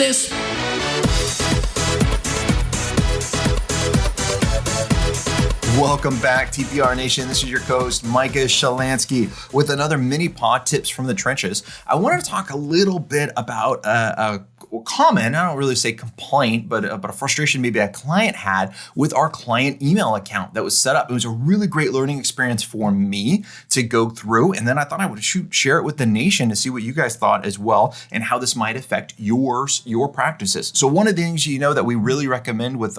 this. Welcome back, TPR Nation. This is your host, Micah Shalansky, with another mini pod tips from the trenches. I wanted to talk a little bit about a comment, I don't really say complaint, but a frustration maybe a client had with our client email account that was set up. It was a really great learning experience for me to go through. And then I thought I would share it with the nation to see what you guys thought as well and how this might affect your practices. So one of the things that we really recommend with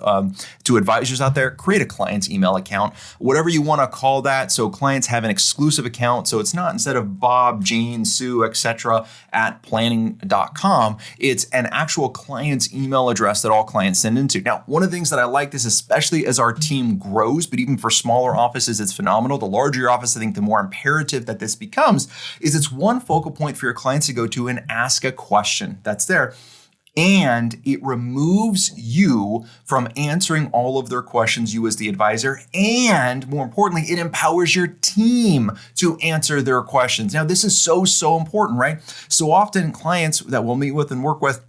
to advisors out there, create a client's email account, whatever you want to call that. So clients have an exclusive account. So it's not instead of Bob, Jane, Sue, etc. at planning.com, it's an actual client's email address that all clients send into. Now, one of the things that I like this, especially as our team grows, but even for smaller offices, it's phenomenal. The larger your office, I think the more imperative that this becomes is it's one focal point for your clients to go to and ask a question that's there. And it removes you from answering all of their questions, you as the advisor. And more importantly, it empowers your team to answer their questions. Now, this is so important, right? So often clients that we'll meet with and work with,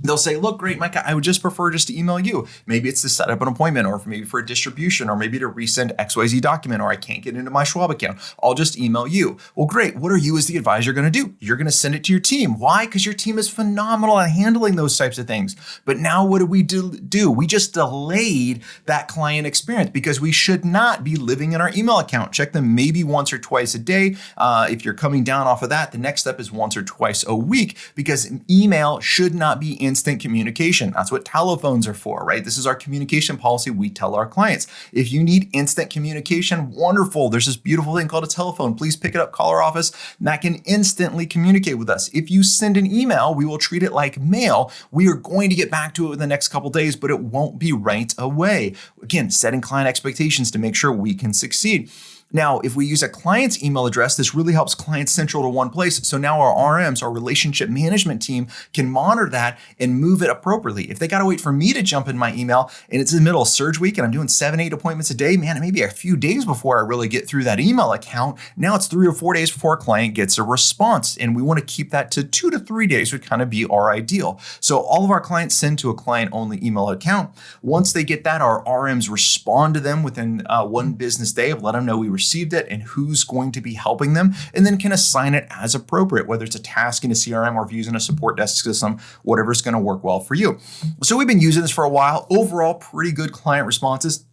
they'll say, look, great, Micah, I would just prefer just to email you. Maybe it's to set up an appointment or maybe for a distribution or maybe to resend XYZ document or I can't get into my Schwab account. I'll just email you. Well, great. What are you as the advisor going to do? You're going to send it to your team. Why? Because your team is phenomenal at handling those types of things. But now what do we do? We just delayed that client experience because we should not be living in our email account. Check them maybe once or twice a day. If you're coming down off of that, the next step is once or twice a week because an email should not be instant communication. That's what telephones are for, right? This is our communication policy we tell our clients. If you need instant communication, wonderful. There's this beautiful thing called a telephone. Please pick it up, call our office, and that can instantly communicate with us. If you send an email, we will treat it like mail. We are going to get back to it in the next couple days, but it won't be right away. Again, setting client expectations to make sure we can succeed. Now, if we use a client's email address, this really helps clients central to one place. So now our RMs, our relationship management team, can monitor that and move it appropriately. If they got to wait for me to jump in my email and it's in the middle of surge week and I'm doing 7-8 appointments a day, man, it may be a few days before I really get through that email account. Now it's 3 or 4 days before a client gets a response. And we want to keep that to 2 to 3 days would kind of be our ideal. So all of our clients send to a client-only email account. Once they get that, our RMs respond to them within 1 business day of let them know we received it and who's going to be helping them, and then can assign it as appropriate, whether it's a task in a CRM or if you're using a support desk system, whatever's going to work well for you. So we've been using this for a while. Overall, pretty good client responses.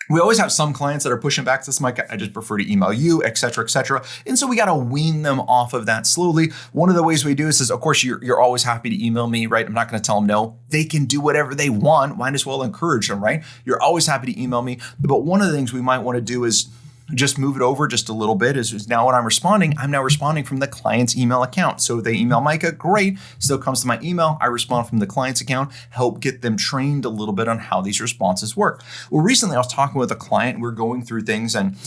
We always have some clients that are pushing back to this, Mike, I just prefer to email you, et cetera, et cetera. And so we got to wean them off of that slowly. One of the ways we do this is, of course, you're always happy to email me, right? I'm not going to tell them no. They can do whatever they want. Might as well encourage them, right? You're always happy to email me. But one of the things we might want to do is just move it over just a little bit is now when I'm now responding from the client's email account. So if they email Micah, great, still comes to my email. I respond from the client's account, help get them trained a little bit on how these responses work. Well, recently I was talking with a client, we're going through things and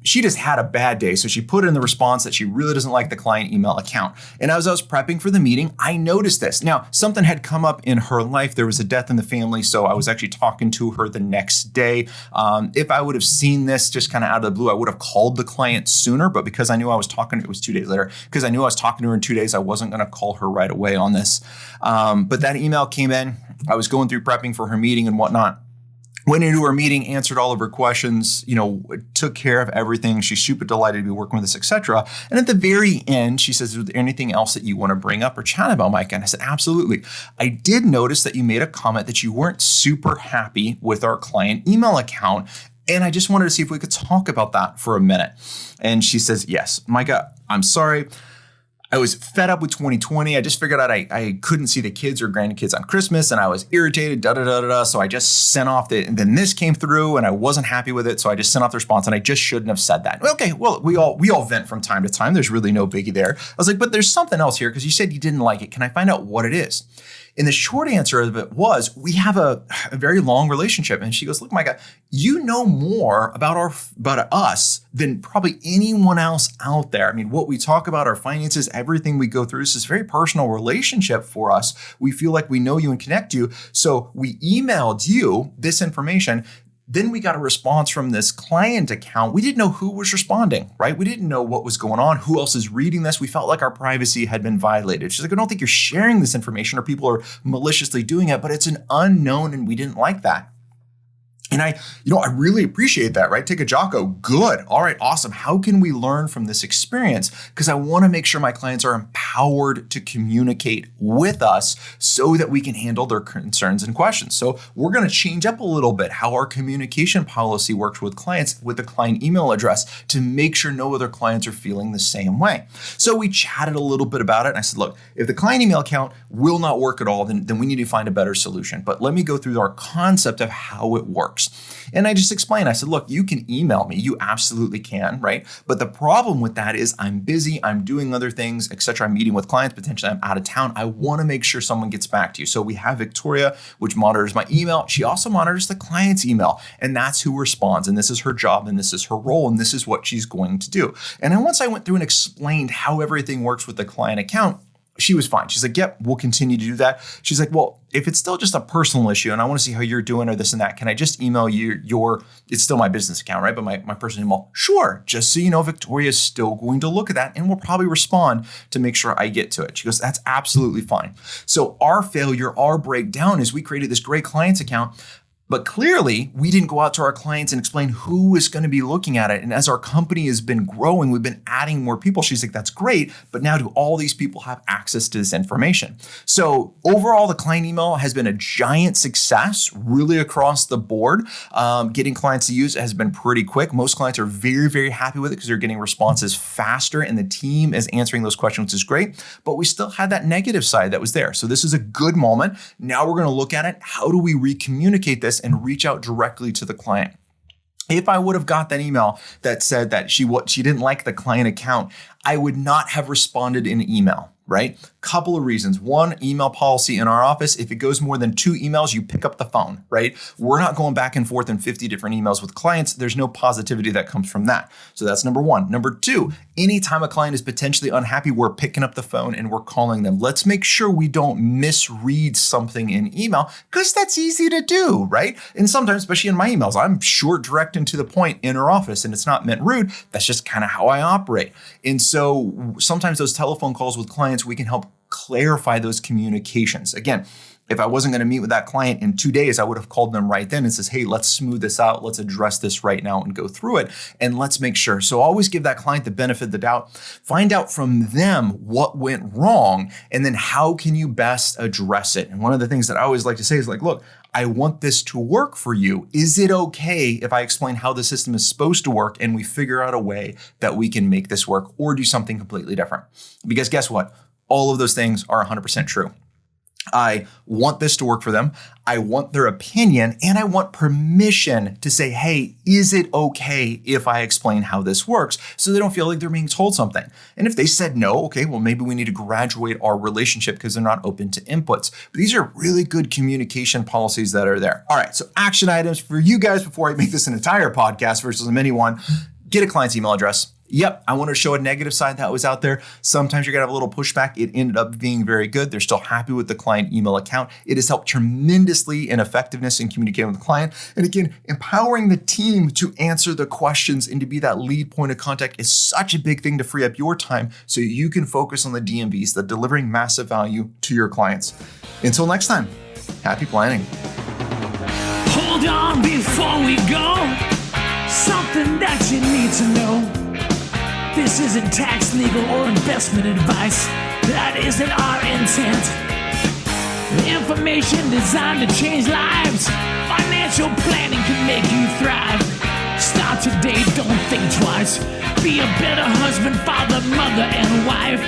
she just had a bad day. So she put in the response that she really doesn't like the client email account. And as I was prepping for the meeting, I noticed this. Now, something had come up in her life. There was a death in the family. So I was actually talking to her the next day. If I would have seen this just kind of out of the blue, I would have called the client sooner, but because I knew I was talking, it was 2 days later, because I knew I was talking to her in 2 days, I wasn't going to call her right away on this. But that email came in. I was going through prepping for her meeting and whatnot. Went into her meeting, answered all of her questions, took care of everything. She's super delighted to be working with us, etc. And at the very end, she says, is there anything else that you want to bring up or chat about, Mike? And I said, absolutely. I did notice that you made a comment that you weren't super happy with our client email account. And I just wanted to see if we could talk about that for a minute. And she says, yes, Micah, I'm sorry. I was fed up with 2020. I just figured out I couldn't see the kids or grandkids on Christmas and I was irritated, So I just sent off and then this came through and I wasn't happy with it. So I just sent off the response and I just shouldn't have said that. Okay, well, we all vent from time to time. There's really no biggie there. I was like, but there's something else here because you said you didn't like it. Can I find out what it is? And the short answer of it was, we have a very long relationship. And she goes, look, Micah, you know more about us than probably anyone else out there. I mean, what we talk about, our finances, everything we go through, this is a very personal relationship for us. We feel like we know you and connect you. So we emailed you this information Then we got a response from this client account. We didn't know who was responding, right? We didn't know what was going on, who else is reading this. We felt like our privacy had been violated. She's like, I don't think you're sharing this information or people are maliciously doing it, but it's an unknown and we didn't like that. And I really appreciate that, right? Take a Jocko, good. All right, awesome. How can we learn from this experience? Because I want to make sure my clients are empowered to communicate with us so that we can handle their concerns and questions. So we're going to change up a little bit how our communication policy works with clients with the client email address to make sure no other clients are feeling the same way. So we chatted a little bit about it. And I said, look, if the client email account will not work at all, then we need to find a better solution. But let me go through our concept of how it works. And I just explained, I said, look, you can email me. You absolutely can, right? But the problem with that is I'm busy, I'm doing other things, etc. I'm meeting with clients, potentially I'm out of town. I want to make sure someone gets back to you. So we have Victoria, which monitors my email. She also monitors the client's email, and that's who responds. And this is her job, and this is her role, and this is what she's going to do. And then once I went through and explained how everything works with the client account, she was fine. She's like, yep, we'll continue to do that. She's like, well, if it's still just a personal issue and I want to see how you're doing or this and that, can I just email you it's still my business account, right? But my personal email, sure. Just so you know, Victoria is still going to look at that and will probably respond to make sure I get to it. She goes, that's absolutely fine. So our failure, our breakdown is we created this great clients account, but clearly, we didn't go out to our clients and explain who is going to be looking at it. And as our company has been growing, we've been adding more people. She's like, that's great. But now do all these people have access to this information? So overall, the client email has been a giant success really across the board. Getting clients to use it has been pretty quick. Most clients are very, very happy with it because they're getting responses faster and the team is answering those questions, which is great. But we still had that negative side that was there. So this is a good moment. Now we're going to look at it. How do we recommunicate this and reach out directly to the client? If I would have got that email that said that she didn't like the client account, I would not have responded in email, right? Couple of reasons. One, email policy in our office, if it goes more than 2 emails, you pick up the phone, right? We're not going back and forth in 50 different emails with clients. There's no positivity that comes from that. So that's number one. Number two, anytime a client is potentially unhappy, we're picking up the phone and we're calling them. Let's make sure we don't misread something in email because that's easy to do, right? And sometimes, especially in my emails, I'm short, direct, and to the point in our office, and it's not meant rude. That's just kind of how I operate. And so sometimes those telephone calls with clients, we can help clarify those communications. Again, if I wasn't going to meet with that client in 2 days, I would have called them right then and says, hey, let's smooth this out. Let's address this right now and go through it. And let's make sure. So always give that client the benefit of the doubt. Find out from them what went wrong, and then how can you best address it? And one of the things that I always like to say is like, look, I want this to work for you. Is it okay if I explain how the system is supposed to work and we figure out a way that we can make this work or do something completely different? Because guess what? All of those things are 100% true. I want this to work for them. I want their opinion, and I want permission to say, hey, is it okay if I explain how this works? So they don't feel like they're being told something. And if they said no, okay, well, maybe we need to graduate our relationship because they're not open to inputs. But these are really good communication policies that are there. All right, so action items for you guys before I make this an entire podcast versus a mini one. Get a client's email address. Yep, I want to show a negative side that was out there. Sometimes you're going to have a little pushback. It ended up being very good. They're still happy with the client email account. It has helped tremendously in effectiveness in communicating with the client. And again, empowering the team to answer the questions and to be that lead point of contact is such a big thing to free up your time so you can focus on the DMVs, the delivering massive value to your clients. Until next time, happy planning. Hold on before we go. Something that you need to know. This isn't tax, legal, or investment advice. That isn't our intent. Information designed to change lives. Financial planning can make you thrive. Start today, don't think twice. Be a better husband, father, mother, and wife.